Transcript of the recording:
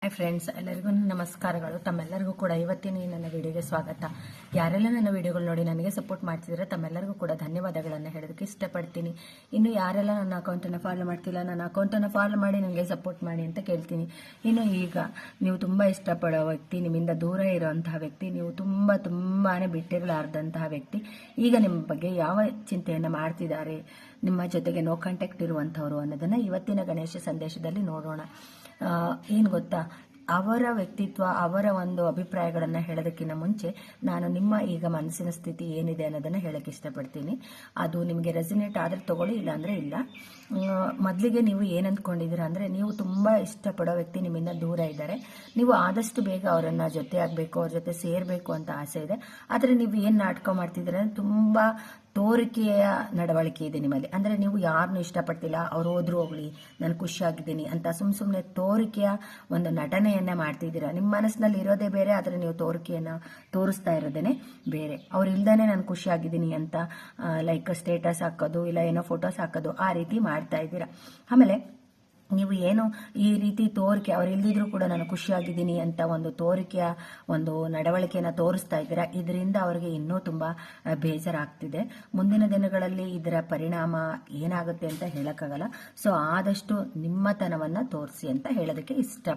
Hi friends, ಎಲ್ಲರಿಗೂ ನಮಸ್ಕಾರಗಳು. ತಮ್ಮೆಲ್ಲರಿಗೂ ಕೂಡ ಇವತ್ತಿನ ನನ್ನ ವಿಡಿಯೋಗೆ ಸ್ವಾಗತ. ಯಾರೆಲ್ಲ ನನ್ನ ವಿಡಿಯೋಗಳು ನೋಡಿ ನನಗೆ ಸಪೋರ್ಟ್ ಮಾಡ್ತಿದ್ರೆ ತಮ್ಮೆಲ್ಲರಿಗೂ ಕೂಡ ಧನ್ಯವಾದಗಳನ್ನು ಹೇಳೋದಕ್ಕೆ ಇಷ್ಟಪಡ್ತೀನಿ. ಇನ್ನು ಯಾರೆಲ್ಲ ನನ್ನ ಅಕೌಂಟನ್ನು ಫಾಲೋ ಮಾಡ್ತಿಲ್ಲ, ನನ್ನ ಅಕೌಂಟನ್ನು ಫಾಲೋ ಮಾಡಿ ನನಗೆ ಸಪೋರ್ಟ್ ಮಾಡಿ ಅಂತ ಕೇಳ್ತೀನಿ. ಇನ್ನು ಈಗ ನೀವು ತುಂಬ ಇಷ್ಟಪಡೋ ವ್ಯಕ್ತಿ, ನಿಮ್ಮಿಂದ ದೂರ ಇರುವಂತಹ ವ್ಯಕ್ತಿ, ನೀವು ತುಂಬಾನೇ ಬಿಟ್ಟಿರಲಾರ್ದಂತಹ ವ್ಯಕ್ತಿ ಈಗ ನಿಮ್ಮ ಬಗ್ಗೆ ಯಾವ ಚಿಂತೆಯನ್ನು ಮಾಡ್ತಿದ್ದಾರೆ, ನಿಮ್ಮ ಜೊತೆಗೆ ನೋ ಕಾಂಟ್ಯಾಕ್ಟ್ ಇರುವಂಥವ್ರು ಅನ್ನೋದನ್ನು ಇವತ್ತಿನ ಗಣೇಶ ಸಂದೇಶದಲ್ಲಿ ನೋಡೋಣ. ಏನು ಗೊತ್ತಾ, ಅವರ ವ್ಯಕ್ತಿತ್ವ, ಅವರ ಒಂದು ಅಭಿಪ್ರಾಯಗಳನ್ನು ಹೇಳೋದಕ್ಕಿಂತ ಮುಂಚೆ ನಾನು ನಿಮ್ಮ ಈಗ ಮನಸ್ಸಿನ ಸ್ಥಿತಿ ಏನಿದೆ ಅನ್ನೋದನ್ನು ಹೇಳಕ್ಕೆ ಇಷ್ಟಪಡ್ತೀನಿ. ಅದು ನಿಮಗೆ ರೆಸಿನೇಟ್ ಆದರೆ ತಗೊಳ್ಳಿ, ಇಲ್ಲ ಅಂದರೆ ಇಲ್ಲ. ಮೊದಲಿಗೆ ನೀವು ಏನು ಅಂದ್ಕೊಂಡಿದ್ದೀರಾ ಅಂದರೆ, ನೀವು ತುಂಬ ಇಷ್ಟಪಡೋ ವ್ಯಕ್ತಿ ನಿಮ್ಮಿಂದ ದೂರ ಇದ್ದಾರೆ. ನೀವು ಆದಷ್ಟು ಬೇಗ ಅವರನ್ನು ಜೊತೆ ಆಗಬೇಕು, ಅವ್ರ ಜೊತೆ ಸೇರಬೇಕು ಅಂತ ಆಸೆ ಇದೆ. ಆದರೆ ನೀವು ಏನು ನಾಟಕ ಮಾಡ್ತಿದ್ದೀರ ಅಂದರೆ, ತುಂಬ ತೋರಿಕೆಯ ನಡವಳಿಕೆ ಇದೆ ನಿಮ್ಮಲ್ಲಿ. ಅಂದರೆ ನೀವು ಯಾರನ್ನೂ ಇಷ್ಟಪಡ್ತಿಲ್ಲ, ಅವ್ರು ಹೋದ್ರೂ ಹೋಗ್ಲಿ ನಾನು ಖುಷಿಯಾಗಿದ್ದೀನಿ ಅಂತ ಸುಮ್ಮನೆ ತೋರಿಕೆಯ ಒಂದು ನಟನೆಯನ್ನ ಮಾಡ್ತಿದ್ದೀರಾ. ನಿಮ್ಮ ಮನಸ್ಸಿನಲ್ಲಿ ಇರೋದೇ ಬೇರೆ, ಆದರೆ ನೀವು ತೋರಿಕೆಯನ್ನು ತೋರಿಸ್ತಾ ಇರೋದೇನೆ ಬೇರೆ. ಅವ್ರು ಇಲ್ದಾನೆ ನಾನು ಖುಷಿಯಾಗಿದ್ದೀನಿ ಅಂತ ಲೈಕ್ ಸ್ಟೇಟಸ್ ಹಾಕೋದು, ಇಲ್ಲ ಏನೋ ಫೋಟೋಸ್ ಹಾಕೋದು, ಆ ರೀತಿ ಮಾಡ್ತಾ ಇದ್ದೀರಾ. ಆಮೇಲೆ ನೀವು ಏನು ಈ ರೀತಿ ತೋರಿಕೆ, ಅವ್ರು ಇಲ್ದಿದ್ರು ಕೂಡ ನಾನು ಖುಷಿಯಾಗಿದ್ದೀನಿ ಅಂತ ಒಂದು ತೋರಿಕೆಯ ಒಂದು ನಡವಳಿಕೆಯನ್ನು ತೋರಿಸ್ತಾ ಇದ್ದೀರಾ. ಇದರಿಂದ ಅವರಿಗೆ ಇನ್ನೂ ತುಂಬ ಬೇಜಾರಾಗ್ತಿದೆ. ಮುಂದಿನ ದಿನಗಳಲ್ಲಿ ಇದರ ಪರಿಣಾಮ ಏನಾಗುತ್ತೆ ಅಂತ ಹೇಳೋಕ್ಕಾಗಲ್ಲ. ಸೊ ಆದಷ್ಟು ನಿಮ್ಮತನವನ್ನು ತೋರಿಸಿ ಅಂತ ಹೇಳೋದಕ್ಕೆ ಇಷ್ಟ